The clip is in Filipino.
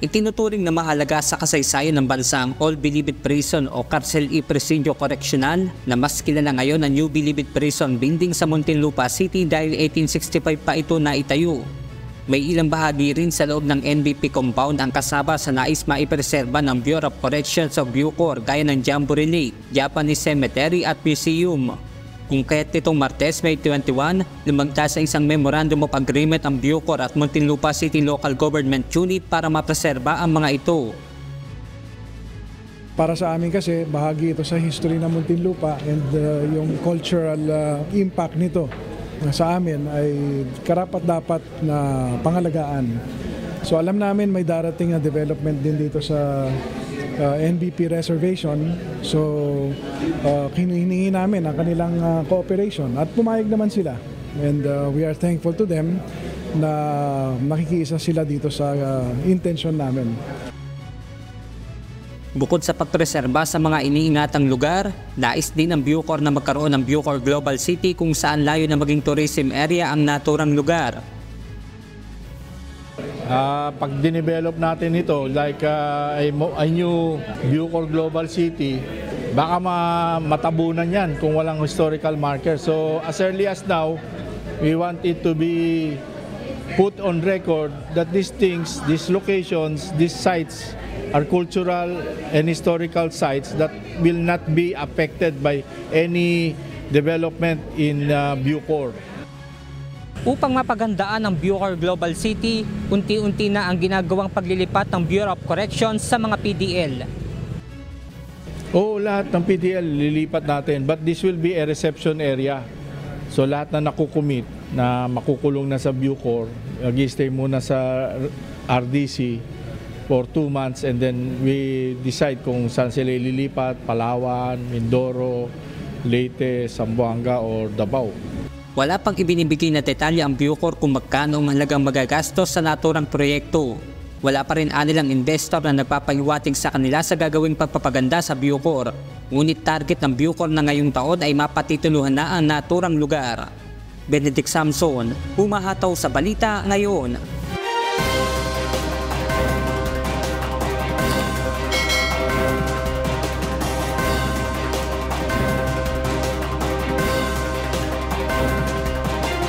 Itinuturing na mahalaga sa kasaysayan ng bansa ang All Bilibid Prison o Cárcel y Presidio Correccional na mas kilala ngayon na New Bilibid Prison Building sa Muntinlupa City dahil 1865 pa ito naitayo. May ilang bahagi rin sa loob ng NBP compound ang kasama sa nais maipreserba ng Bureau of Corrections of Bucor gaya ng Jamboree Lake, Japanese Cemetery at Museum. Kung kaya't nitong Martes, May 21, lumagda sa isang Memorandum of Agreement ang Bucor at Muntinlupa City Local Government Unit para mapreserba ang mga ito. Para sa amin kasi, bahagi ito sa history ng Muntinlupa and yung cultural impact nito sa amin ay karapat-dapat na pangalagaan. So alam namin may darating na development din dito sa NBP reservation. So hiningi namin ang kanilang cooperation at pumayag naman sila. And we are thankful to them na nakikiisa sila dito sa intention namin. Bukod sa pagpreserba sa mga iniingatang lugar, nais din ng Bucor na magkaroon ng Bucor Global City kung saan layo na maging tourism area ang naturang lugar. Pag dinevelop natin ito like a new Bucor Global City, baka matabunan yan kung walang historical marker. So as early as now, we want it to be put on record that these things, these locations, these sites are cultural and historical sites that will not be affected by any development in Bucor. Upang mapagandaan ang Bucor Global City, unti-unti na ang ginagawang paglilipat ng Bureau of Corrections sa mga PDL. Oo, lahat ng PDL lilipat natin, but this will be a reception area. So lahat na nakukumit na makukulong na sa Bucor, mag-stay muna sa RDC for 2 months and then we decide kung saan sila ililipat, Palawan, Mindoro, Leyte, Zamboanga or Davao. Wala pang ibinibigay na detalye ang Bucor kung magkano ang halagang magagastos sa naturang proyekto. Wala pa rin anilang investor na nagpapahiwatig sa kanila sa gagawing pagpapaganda sa Bucor. Ngunit target ng Bucor na ngayong taon ay mapatituluhan na ang naturang lugar. Benedict Samson, humahataw sa balita ngayon.